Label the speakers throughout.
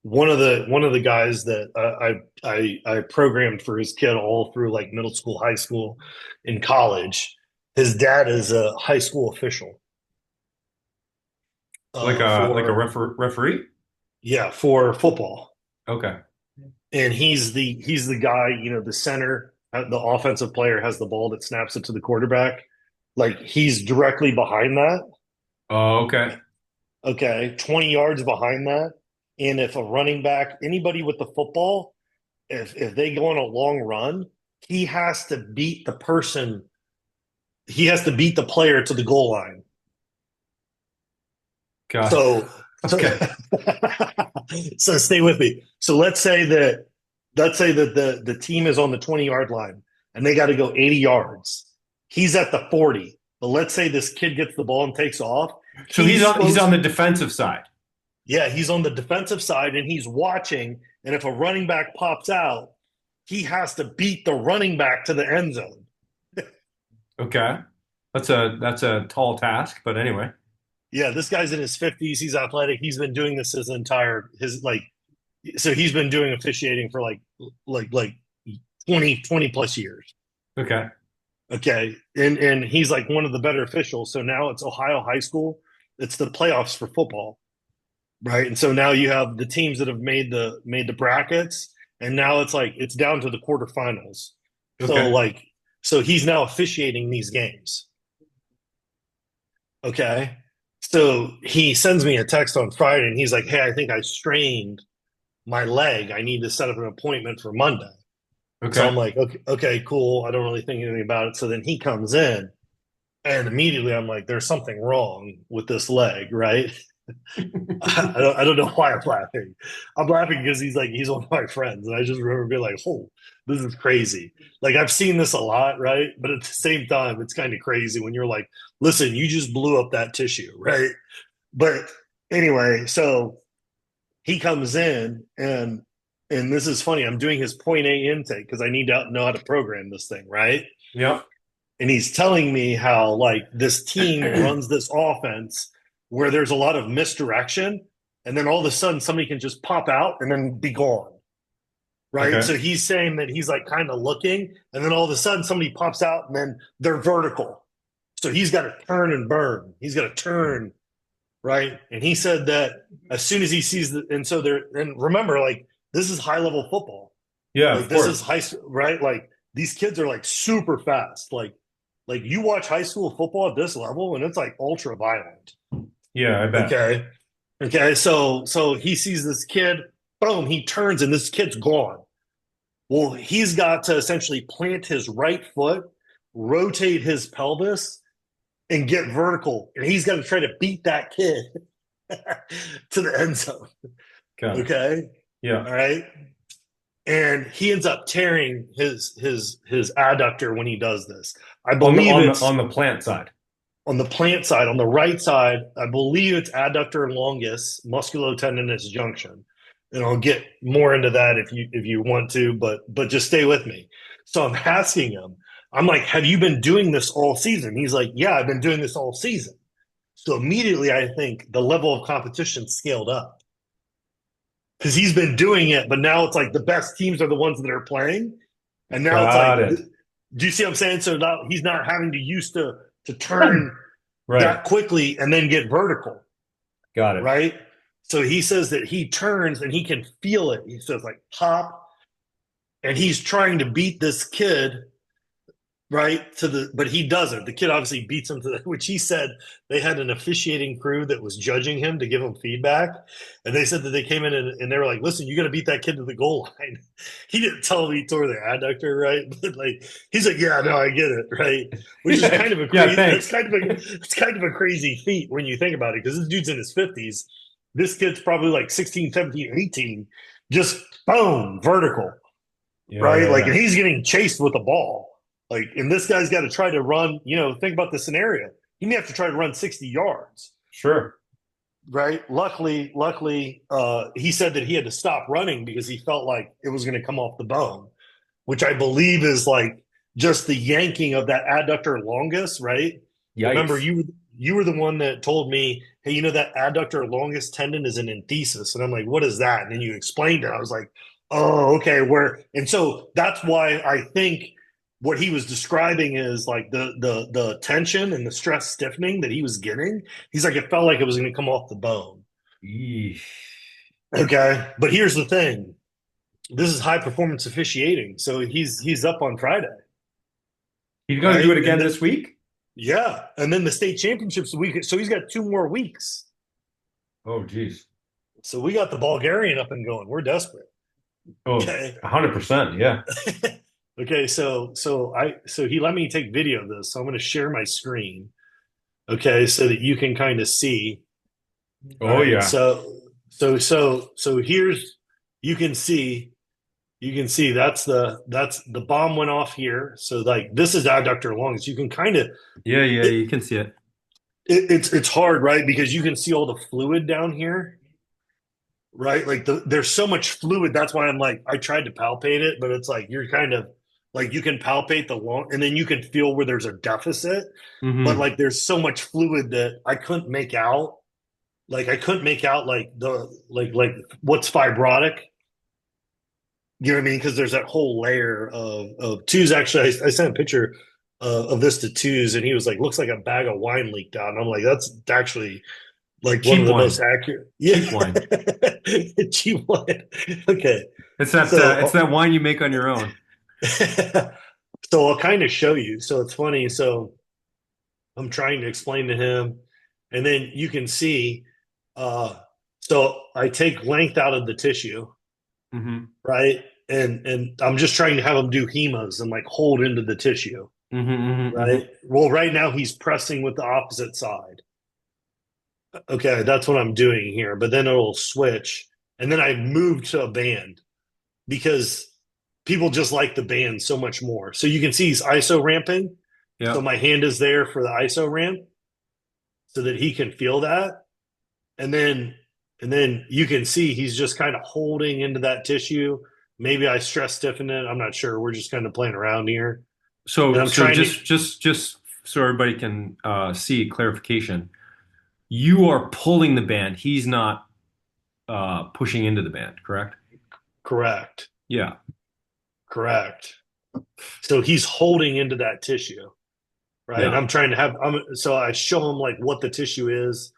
Speaker 1: one of the guys that I programmed for his kid all through like middle school, high school, in college. His dad is a high school official
Speaker 2: Like a
Speaker 1: for
Speaker 2: referee?
Speaker 1: yeah, for football.
Speaker 2: Okay.
Speaker 1: And he's the guy, the center, the offensive player has the ball that snaps it to the quarterback. Like he's directly behind that.
Speaker 2: Oh, okay.
Speaker 1: Okay, 20 yards behind that. And if a running back, anybody with the football, if they go on a long run, he has to beat the person, he has to beat the player to the goal line.
Speaker 2: God.
Speaker 1: So so
Speaker 2: Okay.
Speaker 1: so stay with me. So let's say that the team is on the 20-yard line and they got to go 80 yards. He's at the 40. But let's say this kid gets the ball and takes off.
Speaker 2: So he's
Speaker 1: He's
Speaker 2: on
Speaker 1: supposed
Speaker 2: the defensive side.
Speaker 1: Yeah, he's on the defensive side and he's watching. And if a running back pops out, he has to beat the running back to the end zone.
Speaker 2: Okay. That's a tall task, but anyway.
Speaker 1: Yeah, this guy's in his 50s. He's athletic. He's been doing this his entire his like so he's been doing officiating for like 20 plus years.
Speaker 2: Okay.
Speaker 1: Okay. And he's like one of the better officials. So now it's Ohio high school. It's the playoffs for football. Right. And so now you have the teams that have made the brackets, and now it's down to the quarterfinals. So
Speaker 2: Okay.
Speaker 1: like so he's now officiating these games. Okay. So he sends me a text on Friday and he's like, "Hey, I think I strained my leg. I need to set up an appointment for Monday." So I'm
Speaker 2: Okay.
Speaker 1: like, okay, cool. I don't really think anything about it. So then he comes in and immediately I'm like, there's something wrong with this leg, right? I don't know why I'm laughing. I'm laughing because he's one of my friends, and I just remember being like, "Oh, this is crazy." Like I've seen this a lot, right? But at the same time, it's kind of crazy when you're like, "Listen, you just blew up that tissue," right? But anyway, so he comes in and this is funny. I'm doing his point A intake because I need to know how to program this thing, right?
Speaker 2: Yep.
Speaker 1: And he's telling me how like this team runs this offense where there's a lot of misdirection, and then all of a sudden somebody can just pop out and then be gone, right?
Speaker 2: Okay.
Speaker 1: So he's saying that he's like kind of looking, and then all of a sudden somebody pops out and then they're vertical. So he's got to turn and burn. He's got to turn, right? And he said that as soon as he sees the, and so there, and remember, like this is high level football,
Speaker 2: Yeah,
Speaker 1: like
Speaker 2: of
Speaker 1: this is
Speaker 2: course.
Speaker 1: high, right? Like these kids are like super fast, like you watch high school football at this level and it's like ultra violent.
Speaker 2: Yeah, I bet.
Speaker 1: Okay. Okay. So he sees this kid, boom, he turns and this kid's gone. Well, he's got to essentially plant his right foot, rotate his pelvis, and get vertical. And he's got to try to beat that kid to the end zone.
Speaker 2: Got it.
Speaker 1: Okay.
Speaker 2: Yeah.
Speaker 1: All right. And he ends up tearing his adductor when he does this. I
Speaker 2: On the
Speaker 1: believe
Speaker 2: on the
Speaker 1: it's
Speaker 2: on the plant side.
Speaker 1: on the plant side, on the right side, I believe it's adductor and longus, musculotendinous junction. And I'll get more into that if you want to, but just stay with me. So I'm asking him, I'm like, have you been doing this all season? He's like, yeah, I've been doing this all season. So immediately I think the level of competition scaled up because he's been doing it, but now it's like the best teams are the ones that are playing. And now it's like,
Speaker 2: Got it.
Speaker 1: do you see what I'm saying? So now he's not having to use to turn
Speaker 2: Right.
Speaker 1: that quickly and then get vertical,
Speaker 2: Got it.
Speaker 1: right? So he says that he turns and he can feel it. He says like pop, and he's trying to beat this kid right to the, but he doesn't. The kid obviously beats him to the, which he said they had an officiating crew that was judging him to give him feedback, and they said that they came in and they were like, "Listen, you got to beat that kid to the goal line." He didn't tell him he tore the adductor, right? But like he's like, "Yeah, no, I get it, right?" Which is
Speaker 2: Yeah.
Speaker 1: kind of a
Speaker 2: Yeah,
Speaker 1: crazy. That's
Speaker 2: thanks.
Speaker 1: kind of a it's kind of a crazy feat when you think about it, because this dude's in his 50s. This kid's probably like 16, 17, 18, just boom, vertical,
Speaker 2: Yeah,
Speaker 1: right?
Speaker 2: yeah,
Speaker 1: Like,
Speaker 2: yeah.
Speaker 1: and he's getting chased with a ball. Like, and this guy's got to try to run, think about the scenario. He may have to try to run 60 yards,
Speaker 2: Sure.
Speaker 1: right? Luckily, he said that he had to stop running because he felt like it was going to come off the bone, which I believe is like just the yanking of that adductor longus, right? Remember,
Speaker 2: Yikes.
Speaker 1: you were the one that told me, hey, that adductor longus tendon is an enthesis, and I'm like, what is that? And then you explained it. I was like, oh, okay. And so that's why I think what he was describing is like the tension and the stress stiffening that he was getting. He's like, it felt like it was going to come off the bone.
Speaker 2: Yeesh.
Speaker 1: Okay, but here's the thing: this is high performance officiating, so he's up on Friday,
Speaker 2: He's going to do
Speaker 1: right?
Speaker 2: it again this week?
Speaker 1: Yeah, and then the state championships week, so he's got 2 more weeks.
Speaker 2: Oh, geez.
Speaker 1: So we got the Bulgarian up and going. We're desperate.
Speaker 2: Oh,
Speaker 1: Okay.
Speaker 2: 100%. Yeah.
Speaker 1: Okay, so he let me take video of this. So I'm going to share my screen. Okay, so that you can kind of see. All
Speaker 2: Oh,
Speaker 1: right.
Speaker 2: yeah.
Speaker 1: So here's you can see that's the bomb went off here. So like this is adductor longus. You can kind of
Speaker 2: Yeah, yeah,
Speaker 1: it,
Speaker 2: you can see it.
Speaker 1: it's hard, right? Because you can see all the fluid down here, right? Like there's so much fluid. That's why I'm like, I tried to palpate it, but it's like you're kind of like you can palpate the lung and then you can feel where there's a deficit. But
Speaker 2: Hmm.
Speaker 1: like there's so much fluid that I couldn't make out. Like I couldn't make out like the like what's fibrotic. You know what I mean? Because there's that whole layer of twos. Actually, I sent a picture of this to twos, and he was like, "Looks like a bag of wine leaked out." And I'm like, "That's actually like one of
Speaker 2: Cheap
Speaker 1: the most
Speaker 2: wine.
Speaker 1: accurate." Yeah,
Speaker 2: Cheap wine.
Speaker 1: cheap wine. Okay,
Speaker 2: It's
Speaker 1: so
Speaker 2: that wine you make on your own.
Speaker 1: so I'll kind of show you. So it's funny. So I'm trying to explain to him, and then you can see. Uh, so I take length out of the tissue,
Speaker 2: Hmm.
Speaker 1: right? And I'm just trying to have him do hemas and like hold into the tissue,
Speaker 2: Hmm. Hmm. Hmm.
Speaker 1: right? Well, right now he's pressing with the opposite side. Okay, that's what I'm doing here. But then it'll switch, and then I move to a band because people just like the band so much more. So you can see he's ISO ramping. So
Speaker 2: Yeah.
Speaker 1: my hand is there for the ISO ramp so that he can feel that. And then you can see he's just kind of holding into that tissue. Maybe I stress stiffen it. I'm not sure. We're just kind of playing around here. And I'm
Speaker 2: So
Speaker 1: trying to
Speaker 2: just so everybody can see clarification. You are pulling the band. He's not pushing into the band, correct?
Speaker 1: correct.
Speaker 2: Yeah.
Speaker 1: Correct. So he's holding into that tissue, right? And
Speaker 2: Yeah.
Speaker 1: I'm trying to so I show him like what the tissue is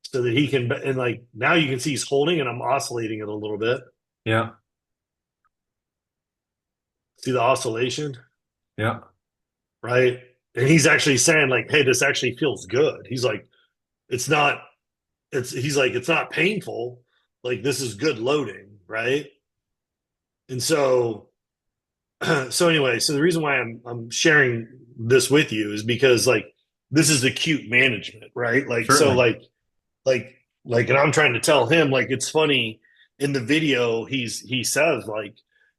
Speaker 1: so that he can, and like now you can see he's holding and I'm oscillating it a little bit.
Speaker 2: Yeah.
Speaker 1: See the oscillation,
Speaker 2: Yeah.
Speaker 1: right? And he's actually saying like, hey, this actually feels good. He's like, it's not, he's like, it's not painful. Like this is good loading, right? And so anyway, so the reason why I'm sharing this with you is because like this is acute management, right? Like so
Speaker 2: Certainly.
Speaker 1: like and I'm trying to tell him like it's funny in the video he says like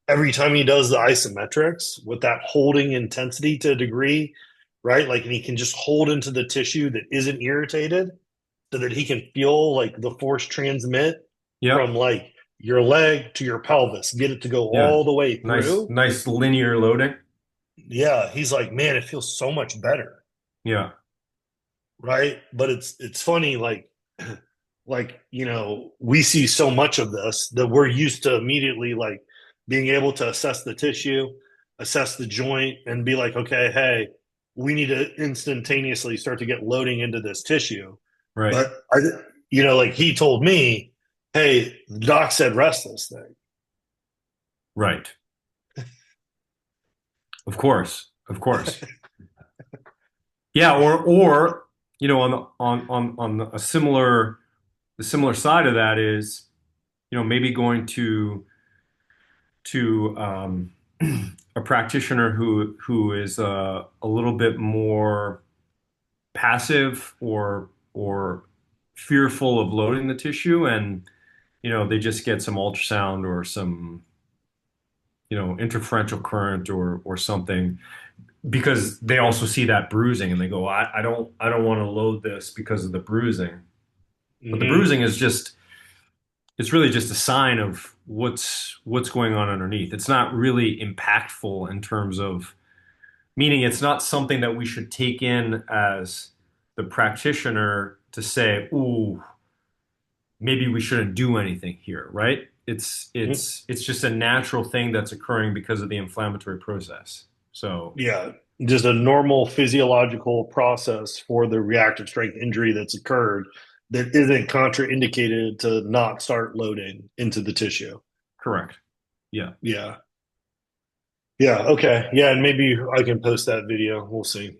Speaker 1: every time he does the isometrics with that holding intensity to a degree, right? Like and he can just hold into the tissue that isn't irritated so that he can feel like the force transmit
Speaker 2: Yeah.
Speaker 1: from like your leg to your pelvis, get it to go
Speaker 2: Yeah.
Speaker 1: all the way
Speaker 2: Nice,
Speaker 1: through.
Speaker 2: nice linear loading.
Speaker 1: Yeah, he's like, man, it feels so much better,
Speaker 2: Yeah.
Speaker 1: right? But it's funny, like we see so much of this that we're used to immediately like being able to assess the tissue, assess the joint, and be like, okay, hey, we need to instantaneously start to get loading into this tissue.
Speaker 2: Right.
Speaker 1: But like he told me, hey, the doc said rest this thing.
Speaker 2: Right. Of course. Of course. Yeah, or on a similar the similar side of that is, maybe going to a practitioner who is a little bit more passive or fearful of loading the tissue, and they just get some ultrasound or some interferential current or something, because they also see that bruising and they go, I don't want to load this because of the bruising. But the
Speaker 1: Mm-hmm.
Speaker 2: bruising is just it's really just a sign of what's going on underneath. It's not really impactful in terms of, meaning it's not something that we should take in as the practitioner to say, "Ooh, maybe we shouldn't do anything here," right? It's just a natural thing that's occurring because of the inflammatory process. So,
Speaker 1: Yeah, just a normal physiological process for the reactive strength injury that's occurred that isn't contraindicated to not start loading into the tissue.
Speaker 2: correct. Yeah.
Speaker 1: Yeah. Yeah. Okay. Yeah. And maybe I can post that video. We'll see.